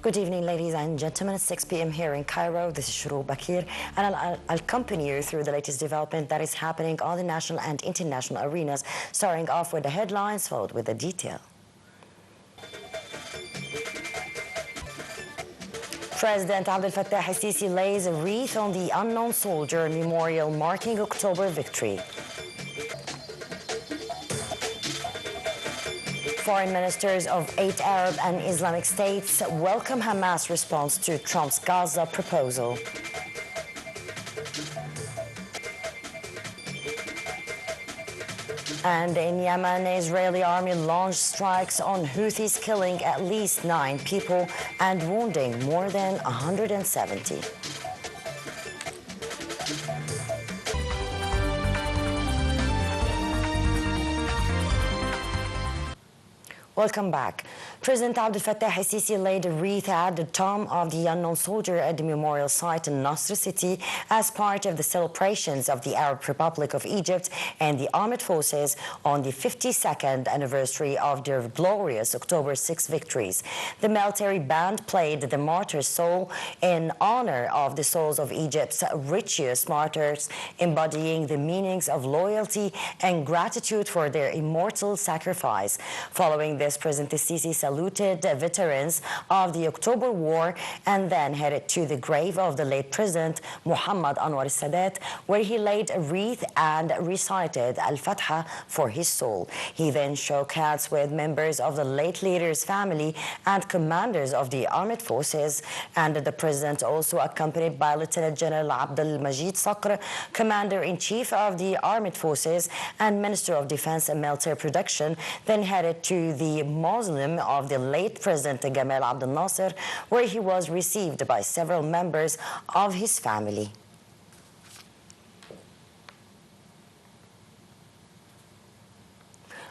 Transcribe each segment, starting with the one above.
Good evening, ladies and gentlemen. It's 6 p.m. here in Cairo. This is Shuru Bakir, and I'll accompany you through the latest development that is happening on the national and international arenas, starting off with the headlines, followed with the detail. President Abdel Fattah al-Sisi lays a wreath on the unknown soldier memorial marking October victory. Foreign ministers of 8 Arab and Islamic states welcome Hamas' response to Trump's Gaza proposal. And in Yemen, the Israeli army launched strikes on Houthis, killing at least 9 people and wounding more than 170. Welcome back. President Abdel Fattah al-Sisi laid a wreath at the tomb of the unknown soldier at the memorial site in Nasr City as part of the celebrations of the Arab Republic of Egypt and the armed forces on the 52nd anniversary of their glorious October 6 victories. The military band played the Martyr's Soul in honor of the souls of Egypt's richest martyrs, embodying the meanings of loyalty and gratitude for their immortal sacrifice. Following this, President al-Sisi saluted veterans of the October War and then headed to the grave of the late President Muhammad Anwar al-Sadat, where he laid a wreath and recited Al-Fatiha for his soul. He then shook hands with members of the late leader's family and commanders of the armed forces, and the President, also accompanied by Lieutenant General Abdel Majid Sakr, Commander-in-Chief of the Armed Forces and Minister of Defense and Military Production, then headed to the mausoleum of the late President Gamal Abdel Nasser, where he was received by several members of his family.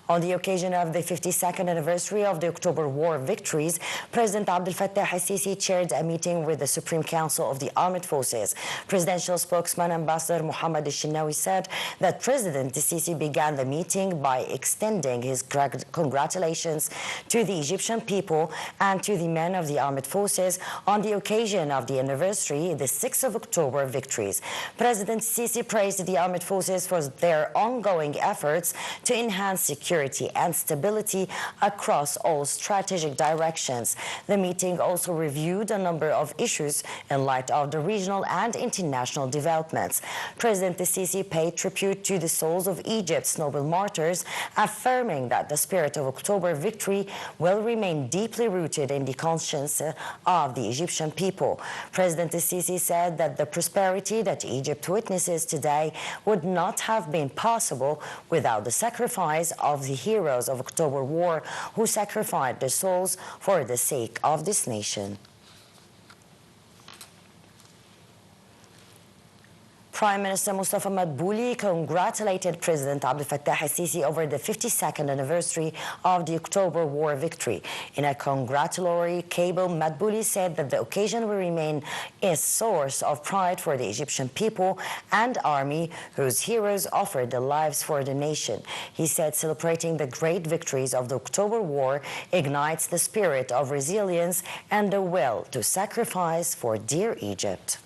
On the occasion of the 52nd anniversary of the October War victories, President Abdel Fattah al-Sisi chaired a meeting with the Supreme Council of the Armed Forces. Presidential spokesman Ambassador Mohammed al-Shinawi said that President al-Sisi began the meeting by extending his congratulations to the Egyptian people and to the men of the Armed Forces on the occasion of the anniversary, the 6th of October victories. President al-Sisi praised the Armed Forces for their ongoing efforts to enhance security and stability across all strategic directions. The meeting also reviewed a number of issues in light of the regional and international developments. President al-Sisi paid tribute to the souls of Egypt's noble martyrs, affirming that the spirit of October victory will remain deeply rooted in the conscience of the Egyptian people. President al-Sisi said that the prosperity that Egypt witnesses today would not have been possible without the sacrifice of the heroes of October War who sacrificed their souls for the sake of this nation. Prime Minister Mustafa Madbouli congratulated President Abdel Fattah al-Sisi over the 52nd anniversary of the October War victory. In a congratulatory cable, Madbouli said that the occasion will remain a source of pride for the Egyptian people and army, whose heroes offered their lives for the nation. He said celebrating the great victories of the October War ignites the spirit of resilience and the will to sacrifice for dear Egypt.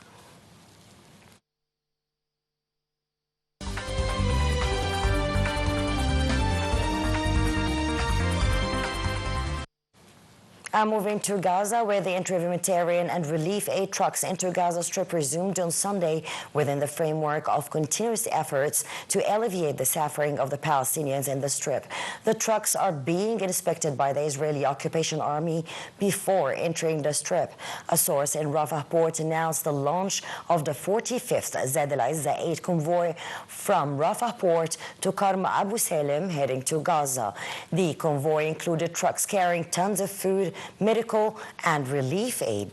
Moving to Gaza, where the humanitarian and relief aid trucks into Gaza Strip resumed on Sunday within the framework of continuous efforts to alleviate the suffering of the Palestinians in the Strip. The trucks are being inspected by the Israeli occupation army before entering the Strip. A source in Rafah port announced the launch of the 45th Zed al-Izza aid convoy from Rafah port to Karma Abu Salim, heading to Gaza. The convoy included trucks carrying tons of food, medical and relief aid.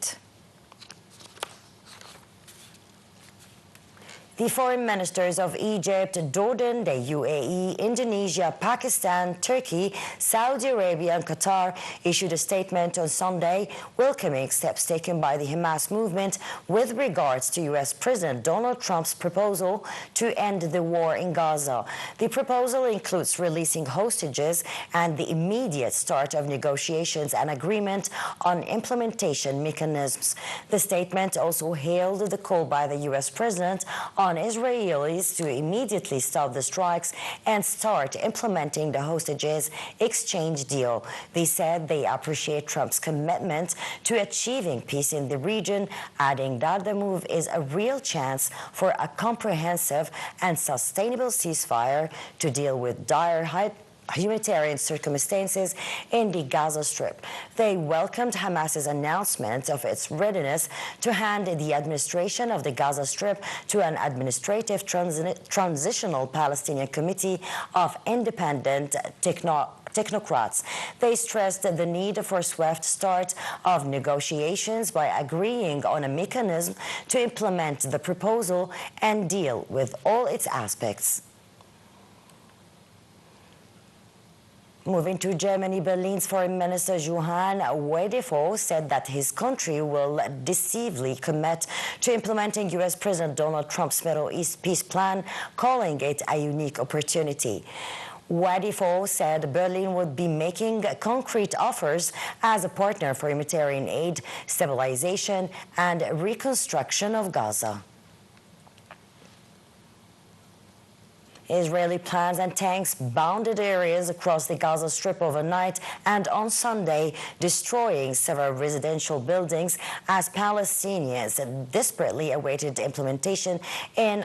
The foreign ministers of Egypt, Jordan, the UAE, Indonesia, Pakistan, Turkey, Saudi Arabia and Qatar issued a statement on Sunday welcoming steps taken by the Hamas movement with regards to U.S. President Donald Trump's proposal to end the war in Gaza. The proposal includes releasing hostages and the immediate start of negotiations and agreement on implementation mechanisms. The statement also hailed the call by the U.S. President on Israelis to immediately stop the strikes and start implementing the hostages exchange deal. They said they appreciate Trump's commitment to achieving peace in the region, adding that the move is a real chance for a comprehensive and sustainable ceasefire to deal with dire humanitarian circumstances in the Gaza Strip. They welcomed Hamas's announcement of its readiness to hand the administration of the Gaza Strip to an administrative transitional Palestinian committee of independent technocrats. They stressed the need for swift start of negotiations by agreeing on a mechanism to implement the proposal and deal with all its aspects. Moving to Germany, Berlin's Foreign Minister Johann Wedefo said that his country will decisively commit to implementing U.S. President Donald Trump's Middle East peace plan, calling it a unique opportunity. Wedefo said Berlin would be making concrete offers as a partner for humanitarian aid, stabilization, and reconstruction of Gaza. Israeli planes and tanks bounded areas across the Gaza Strip overnight and on Sunday, destroying several residential buildings as Palestinians desperately awaited implementation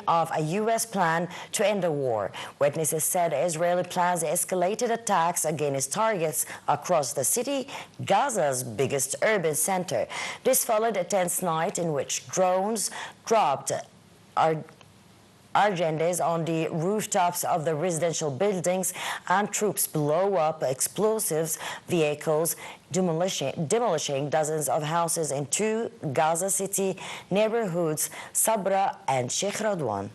of a U.S. plan to end the war. Witnesses said Israeli plans escalated attacks against targets across the city, Gaza's biggest urban center. This followed a tense night in which drones dropped agendas on the rooftops of the residential buildings and troops blow up explosives vehicles, demolishing dozens of houses in two Gaza City neighborhoods, Sabra and Sheikh Radwan.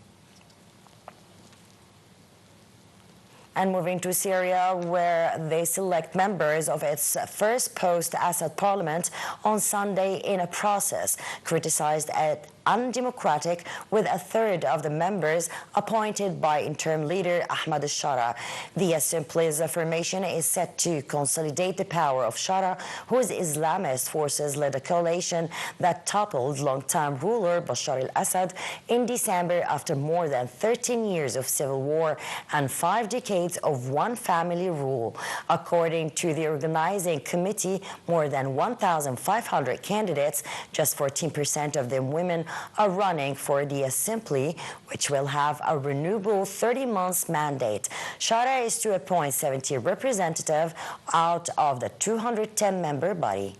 And moving to Syria, where they select members of its first post-Assad parliament on Sunday in a process criticized as undemocratic, with a third of the members appointed by interim leader Ahmad al-Shara. The assembly's formation is set to consolidate the power of Shara, whose Islamist forces led a coalition that toppled longtime ruler Bashar al-Assad in December after more than 13 years of civil war and 5 decades of one-family rule. According to the organizing committee, more than 1,500 candidates, just 14% of them women, are running for the assembly, which will have a renewable 30-month mandate. Shara is to appoint 70 representatives out of the 210-member body.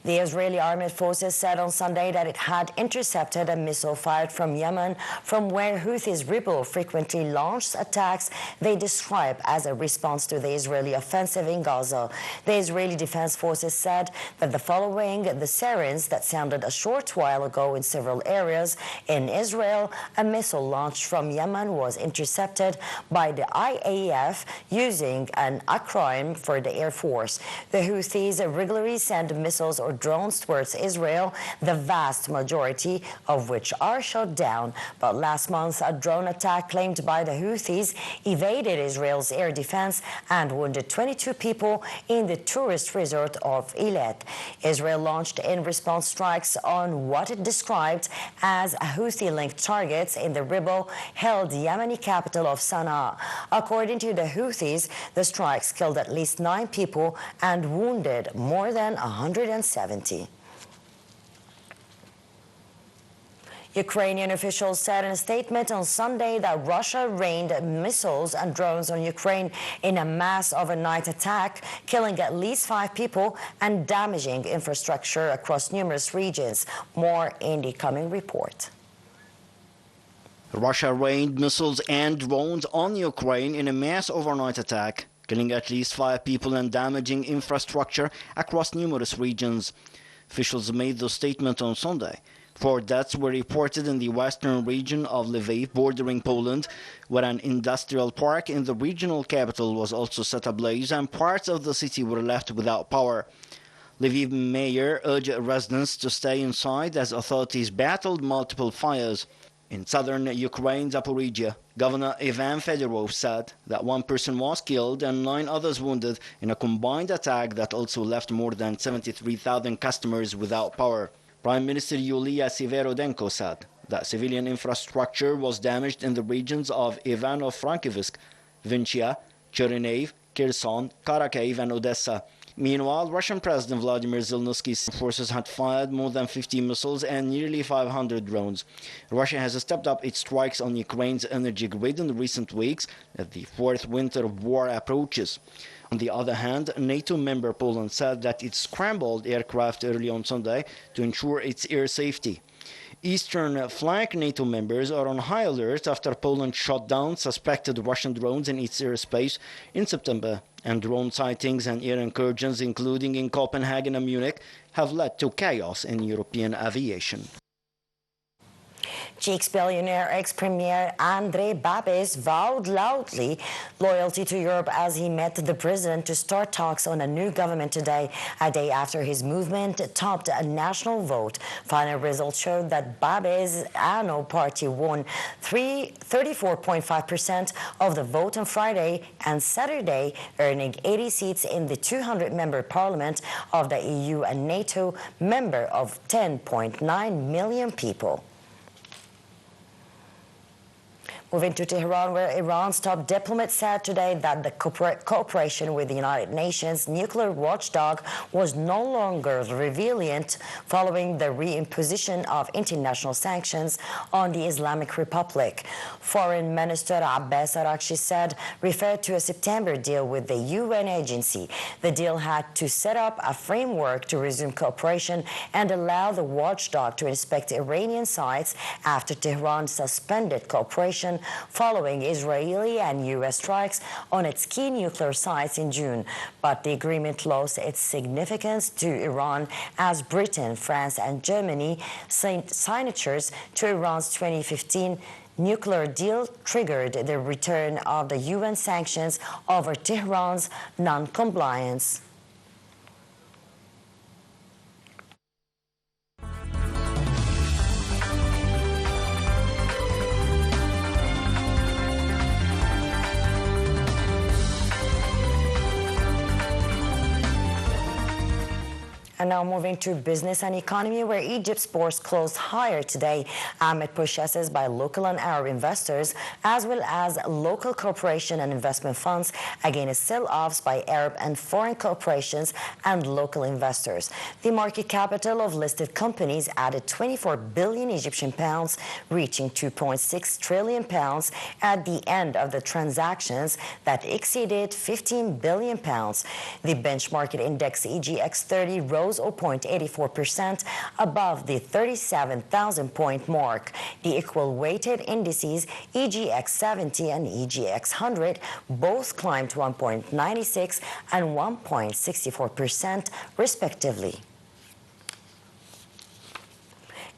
The Israeli armed forces said on Sunday that it had intercepted a missile fired from Yemen, from where Houthis rebel frequently launched attacks they describe as a response to the Israeli offensive in Gaza. The Israeli Defense Forces said that following the sirens that sounded a short while ago in several areas in Israel, a missile launched from Yemen was intercepted by the IAF using an acronym for the Air Force. The Houthis regularly send missiles or drones towards Israel, the vast majority of which are shot down. But last month, a drone attack claimed by the Houthis evaded Israel's air defense and wounded 22 people in the tourist resort of Eilat. Israel launched in response strikes on what it described as Houthi-linked targets in the rebel-held Yemeni capital of Sana'a. According to the Houthis, the strikes killed at least 9 people and wounded more than 170. Ukrainian officials said in a statement on Sunday that Russia rained missiles and drones on Ukraine in a mass overnight attack, killing at least 5 people and damaging infrastructure across numerous regions. More in the coming report. Russia rained missiles and drones on Ukraine in a mass overnight attack, killing at least 5 people and damaging infrastructure across numerous regions. Officials made the statement on Sunday. 4 deaths were reported in the western region of Lviv, bordering Poland, where an industrial park in the regional capital was also set ablaze and parts of the city were left without power. Lviv mayor urged residents to stay inside as authorities battled multiple fires. In southern Ukraine, Zaporizhia, Governor Ivan Fedorov said that 1 person was killed and 9 others wounded in a combined attack that also left more than 73,000 customers without power. Prime Minister Yulia Severodenko said that civilian infrastructure was damaged in the regions of Ivano-Frankivsk, Vinnytsia, Chernihiv, Kherson, Kharkiv and Odessa. Meanwhile, Russian President Vladimir Zelensky's forces had fired more than 50 missiles and nearly 500 drones. Russia has stepped up its strikes on Ukraine's energy grid in recent weeks as the 4th winter war approaches. On the other hand, NATO member Poland said that it scrambled aircraft early on Sunday to ensure its air safety. Eastern flank NATO members are on high alert after Poland shot down suspected Russian drones in its airspace in September, and drone sightings and air incursions, including in Copenhagen and Munich, have led to chaos in European aviation. Czech billionaire ex-premier Andrej Babiš vowed loudly loyalty to Europe as he met the president to start talks on a new government today, a day after his movement topped a national vote. Final results showed that Babiš's ANO party won 34.5% of the vote on Friday and Saturday, earning 80 seats in the 200-member parliament of the EU and NATO, member of 10.9 million people. Moving to Tehran, where Iran's top diplomat said today that the cooperation with the United Nations nuclear watchdog was no longer resilient following the reimposition of international sanctions on the Islamic Republic. Foreign Minister Abbas Araghchi said, referred to a September deal with the UN agency. The deal had to set up a framework to resume cooperation and allow the watchdog to inspect Iranian sites after Tehran suspended cooperation following Israeli and U.S. strikes on its key nuclear sites in June. But the agreement lost its significance to Iran as Britain, France and Germany, signatories to Iran's 2015 nuclear deal, triggered the return of the UN sanctions over Tehran's non-compliance. And now moving to business and economy, where Egypt's bourse closed higher today amid purchases by local and Arab investors, as well as local corporation and investment funds against sell-offs by Arab and foreign corporations and local investors. The market capital of listed companies added 24 billion Egyptian pounds, reaching 2.6 trillion pounds at the end of the transactions that exceeded 15 billion pounds. The benchmark index EGX 30 rose 0.84% above the 37,000-point mark. The equal weighted indices EGX 70 and EGX 100 both climbed 1.96 and 1.64% respectively.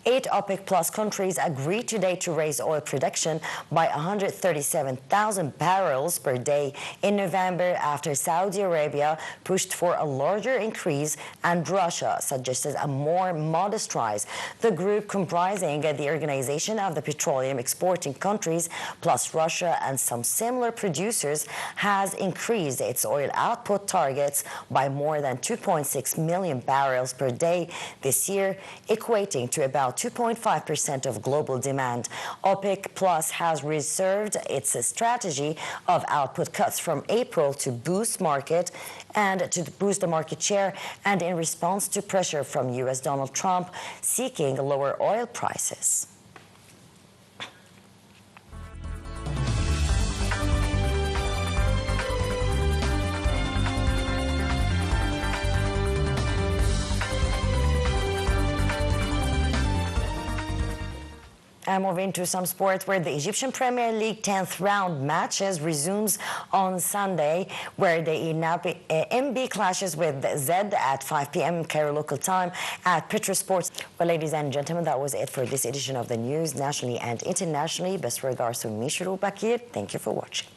8 OPEC Plus countries agreed today to raise oil production by 137,000 barrels per day in November after Saudi Arabia pushed for a larger increase and Russia suggested a more modest rise. The group, comprising the Organization of the Petroleum Exporting Countries plus Russia and some similar producers, has increased its oil output targets by more than 2.6 million barrels per day this year, equating to about 2.5% of global demand. OPEC Plus has reserved its strategy of output cuts from April to boost the market share and in response to pressure from U.S. Donald Trump seeking lower oil prices. And moving to some sports, where the Egyptian Premier League 10th round matches resumes on Sunday, where the MB clashes with Z at 5 p.m. Cairo local time at Petra Sports. Well, ladies and gentlemen, that was it for this edition of the news, nationally and internationally. Best regards to Mishru Bakir. Thank you for watching.